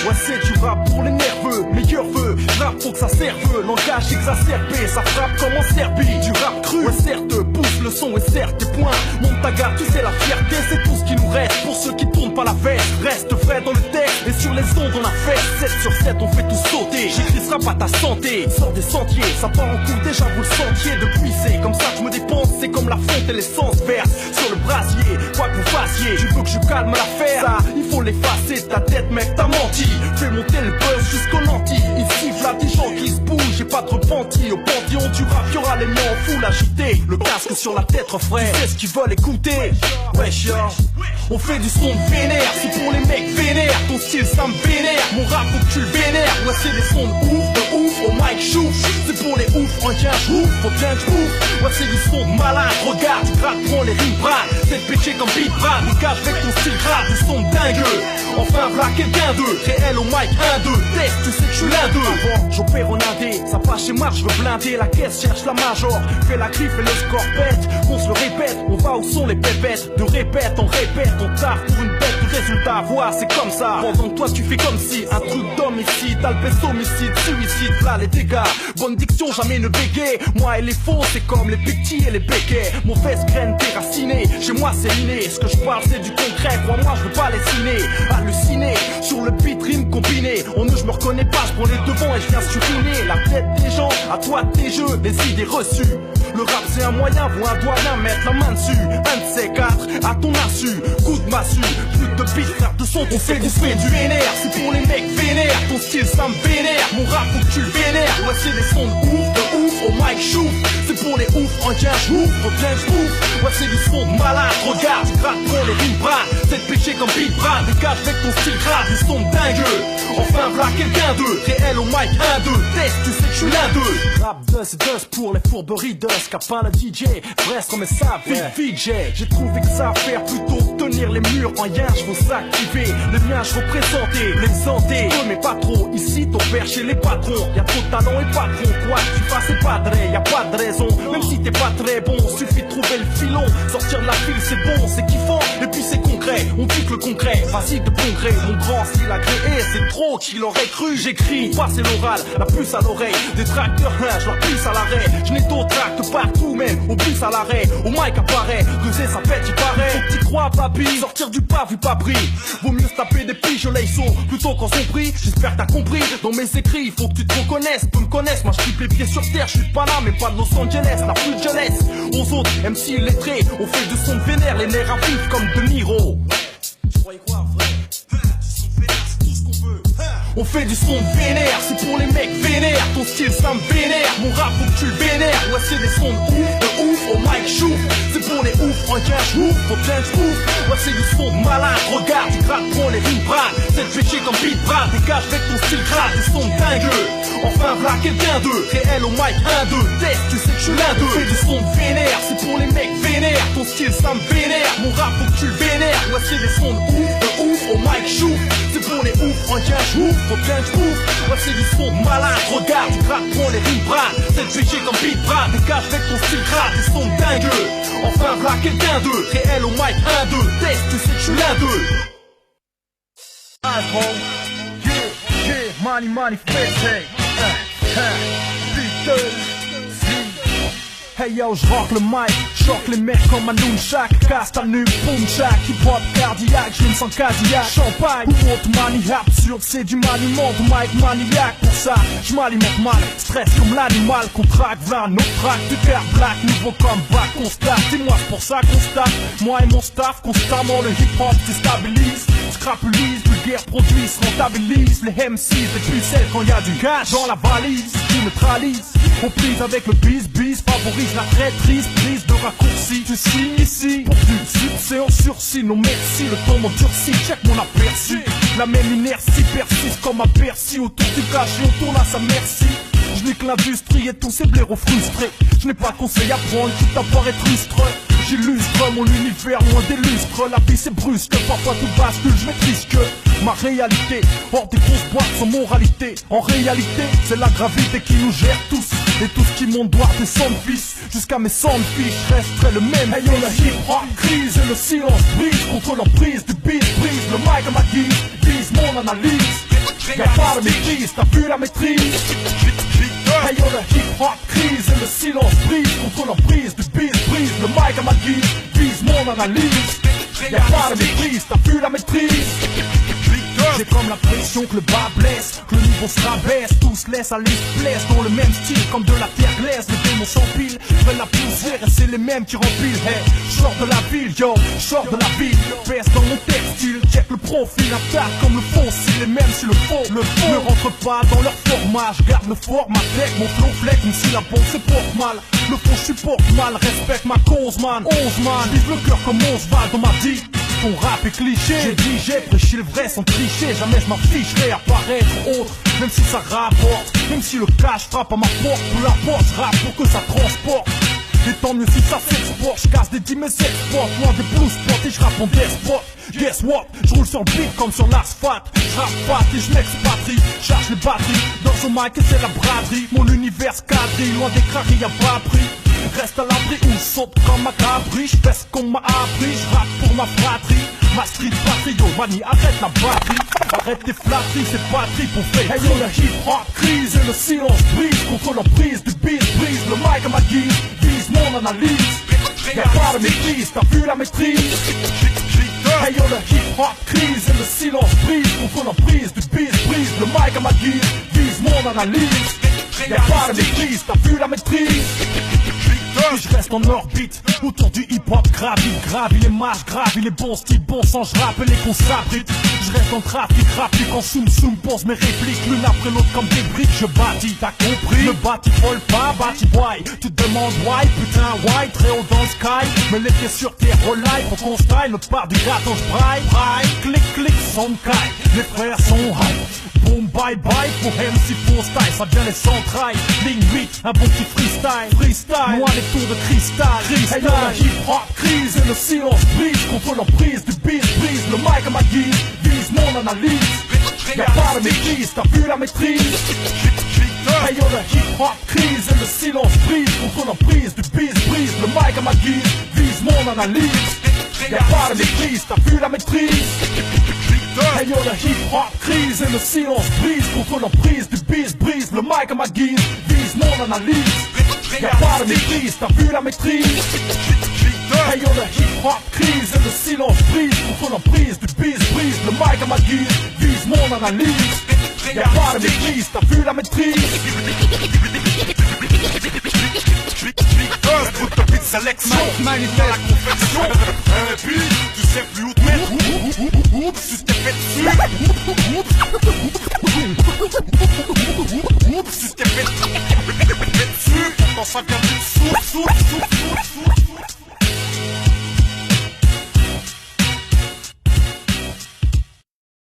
Ouais, c'est du rap pour les nerveux, meilleur vœu. Rap pour que ça serve, langage exacerbé, ça frappe comme en Serbie. Du rap cru, ouais certes, pousse le son et serre tes points. Monte ta garde, tu sais la fierté, c'est tout ce qui nous reste. Pour ceux qui tournent pas la veste, reste vrai dans le texte. Et sur les ondes on a fait 7 sur 7, on fait tout sauter. J'écris ce rap à ta santé, sors des sentiers. Ça part en couille, déjà vous le sentiez. Depuis c'est comme ça que je me dépense, c'est comme la fonte et l'essence verse sur le brasier, quoi que vous fassiez. Tu veux que je calme l'affaire, ça, il faut l'effacer de ta tête mec, t'as menti. Fais monter le buzz jusqu'au lentille. Ici v'là des gens qui se bougent, j'ai pas de repenti. Au panthéon du rap, y'aura les mains en foule agitées. Le casque sur la tête, frère, c'est ce qu'ils veulent écouter. Wesh yo, on fait du son de vénère. C'est pour les mecs vénères, ton style ça me vénère. Mon rap faut que tu le vénères. Ouais c'est des sons de ouf, au mic chouf. C'est pour les ouf, en y'a j'ouf, faut bien que j'ouf. Ouais c'est du son de malade, regarde, tu grattes, prends les rimes brades. C'est péché comme beat brad, le cache avec ton style grave. Du son de dingue, enfin v'là quelqu'un d'eux. Réel au mic 1, 2, test, tu sais que je suis l'un d'eux. Avant, j'opère en indé, ça passe chez marche, je veux blinder. La caisse cherche la major, fais la griffe et le score pète. On se le répète, on va où sont les pépettes. De répète, on taffe pour une bête de résultat. Voir, c'est comme ça, pendant que toi tu fais comme si. Un truc d'homicide, albès homicide, suicide, là les dégâts. Bonne diction, jamais ne bégaye. Moi et les faux, c'est comme les petits et les béquets. Mauvaise graine déracinée, chez moi c'est inné. Ce que je parle c'est du concret, crois-moi je veux pas les ciné. Halluciné, sur le beat rime combiné. Je me reconnais pas, je prends les devants et je viens suriner la tête des gens, à toi tes jeux, les idées reçues. Le rap c'est un moyen, vous un doigt d'un mettre la main dessus. Un de ces quatre, à ton insu, coup de massue. Plus de beat, frère de son, on fait du vénère. C'est pour les mecs vénères, ton style ça me vénère. Mon rap faut que tu le vénères, ouais c'est des sons de ouf, au mic chouf. C'est pour les ouf, en y'a j'ouf, faut bien j'ouf. Ouais c'est du son de malade, regarde, tu grattes, prends les rimes brades. C'est péché comme beat brad, dégage avec ton style grave, du son de dingue. Enfin v'là quelqu'un d'eux, réel au mic 1, 2, test, tu sais que je suis l'un d'eux. Rap dust pour les fourberies dust, capin la DJ, reste comme ça, vite j'ai trouvé que ça à faire plutôt que tenir les murs en yin, je veux s'activer. Les miens je représentais, les hantés, mais pas trop, ici ton père chez les patrons. Y'a trop de talent et patron, quoi que tu fasses c'est pas de y'a pas de raison. Même si t'es pas très bon, suffit de trouver le filon. Sortir de la file c'est bon, c'est kiffant, et puis c'est concret. On dit que le concret, facile de congrès. Mon grand style agréé, c'est trop qui l'aurait cru. J'écris, passer l'oral, la puce à l'oreille. Des tracteurs, je leur puce à l'arrêt. Je n'ai d'autres tracts partout, même au bus à l'arrêt. Au mic apparaît, creuser ça pète, il paraît. Faut que t'y crois, papy, sortir du pas vu pas pris. Vaut mieux se taper des piges, les sauts, plutôt qu'en son prix. J'espère que t'as compris, dans mes écrits, faut que tu te reconnaisses. Peu me connaissent, moi je tripe les pieds sur terre. Je suis pas là, mais pas de Los Angeles, la plus de jeunesse. Aux autres, MC lettrés, on fait du son de vénère, les nerfs à vif comme De Niro. Tu croyais quoi, vrai? On fait du son de vénère, c'est pour les mecs vénères. Ton style ça me vénère, mon rap faut que tu le vénères. Ouais c'est des sons de ouf, au mic chouf. C'est pour les ouf, en y'a j'ouf, faut bien j'ouf. Ouais c'est du son de malade, regarde, tu grattes, prends les rimes brades. C'est le péché comme beat brad, dégage avec ton style grave, des sons de dingue. Enfin v'là quelqu'un d'eux, réel au mic 1, 2, test, tu sais que je suis l'un d'eux. On fait du son de vénère, c'est pour les mecs vénères. Ton style ça me vénère, mon rap faut que tu le vénères. Ouais c'est des sons de ouf, au mic chouf. C'est pour les ouf, en y'a j'ouf, faut bien que j'ouf. Ouais c'est du son de malade, regarde, tu grattes, prends les rimes brades. C'est le péché comme beat brad, dégage avec ton style grave, des sons de dingue. Enfin v'là quelqu'un d'eux, réel au mic 1, 2, test, tu sais que je suis l'un d'eux. Money, money, fête, hey yo, j'rock le mic, choque les mecs comme un nunchak. Casse ta nuque, boom shack, hip-hop cardiaque, j'l'aime sans cadillac. Champagne, ou autre mani absurde, c'est du maniement, de mic maniaque. Pour ça, j'm'alimente mal, stress comme l'animal. Contract, v'là nos tracks, du père black, nouveau comeback, constate. Dis-moi c'est pour ça qu'on constate, moi et mon staff, constamment le hip-hop déstabilise. Scrapulise, vulgaire produit, se rentabilise. Les MCs, les pucelles quand y'a du cash dans la valise, qui neutralise. On prise avec le bis, favorise la traîtrise, prise de raccourci. Tu signes ici pour du succès en sursis. Non merci, le temps m'endurcit, check mon aperçu. La même inertie persiste comme un Bercy. Autour du cash et on tourne à sa merci. Je nique l'industrie et tous ces blaireaux frustrés. Je n'ai pas de conseil à prendre, quitte à paraître rustre. J'illustre mon univers loin des lustres. La vie c'est brusque, parfois tout bascule, je maîtrise que ma réalité. Hors des grosses boîtes sans moralité. En réalité, c'est la gravité qui nous gère tous. Et tout ce qui monte doit descendre fils. Jusqu'à mes 100 fiches, je resterai le même. Hey yo, la hip-hop crise et le silence brise. Contre l'emprise du beat, brise le mic à ma guise. Vise mon analyse. Y'a pas de maîtrise, t'as vu la maîtrise. Hey yo, la hip-hop crise et le silence brise. Contre l'emprise du beat, brise le mic à ma guise. Vise mon analyse. Y'a pas de maîtrise, t'as vu la maîtrise. J'ai comme l'impression que le bas blesse, que le niveau se rabaisse. Tous se laissent aller se blesse dans le même style, comme de la terre glaise. Les démons s'empilent, veulent la poussière et c'est les mêmes qui remplissent. Hey, sors de la ville, yo, sors de la ville. Pèse dans mon textile, check le profil, attaque comme le fossile. Et même si le faux ne rentre pas dans leur format, je garde le format tech, mon flow flex, même si la bombe se porte mal. Le faux supporte mal, respecte ma cause man. 11 man, vive le cœur comme Oswald, on m'a dit. Ton rap est cliché, j'ai dit j'ai prêché le vrai sans tricher. Jamais je m'afficherai à paraître autre, même si ça rapporte. Même si le cash frappe à ma porte, peu importe, je rappe pour que ça transporte. Et tant mieux si ça s'exporte, je casse des 10 mais s'exporte. Loin des blues spots et je rappe en death spot. Guess what, je roule sur le beat comme sur l'asphalte. Je rappe pas et je m'expatrie, charge les batteries. Dans un mic et c'est la braderie, mon univers quadrille. Loin des craqueries y'a pas pris. Reste à l'abri ou saute comme un cabri. Je fais ce qu'on m'a appris, je rappe pour ma fratrie. Ma street patrie, yo mani, arrête la batterie. Arrête tes flatteries, c'est pas trip pour faire. Hey yo, la hip-hop crise et le silence brise. Contre l'emprise du beat, brise le mic à ma guise. Vise mon analyse. Y'a pas de maîtrise, t'as vu la maîtrise. Hey yo, la hip-hop crise et le silence brise. Contre l'emprise du beat, brise le mic à ma guise. Vise mon analyse. Y'a pas de maîtrise, t'as vu la maîtrise. Et je reste en orbite, autour du hip-hop gravis les marches, gravis les bons styles, bon sang, je rappe et les cons s'abritent. Je reste en trafic, en soum, pense mes répliques, l'une après l'autre comme des briques, je bâtis, t'as compris? Le bâti vole pas, bâti boy, tu te demandes why, putain why, très haut dans le sky, me les pieds sur terre, all life, faut qu'on style, notre part du gâteau, braille, clic, son caille, les frères sont high. Boom, bye bye, pour MC pour style, ça devient les centrailles. Ligne 8, un bon petit freestyle. Moi les tours de cristal. Hey yo, la hip-hop crise et le silence brise. Contre l'emprise du beat, brise le mic à ma guise. Vise mon analyse. Y'a pas de maîtrise, t'as vu la maîtrise. Hey yo, la hip-hop crise et le silence brise. Contre l'emprise du beat, brise le mic à ma guise. Vise mon analyse. Y'a pas de maîtrise, t'as vu la maîtrise. Hey yo, la hip-hop crise et le silence brise. Contre l'emprise du beat, brise le mic à ma guise. Vise mon analyse. Y'a pas de maîtrise, t'as vu la maîtrise. Hey yo, la hip-hop crise et le silence brise. Contre l'emprise du beat, brise le mic à ma guise. Vise mon analyse. Y'a pas de maîtrise, t'as vu la maîtrise. Toute ta petite sélection, manifeste la confection. Et puis, tu sais plus où te mettre. Oups, tu t'es fait dessus. Oups, tu t'es fait dessus. Quand ça vient du dessous.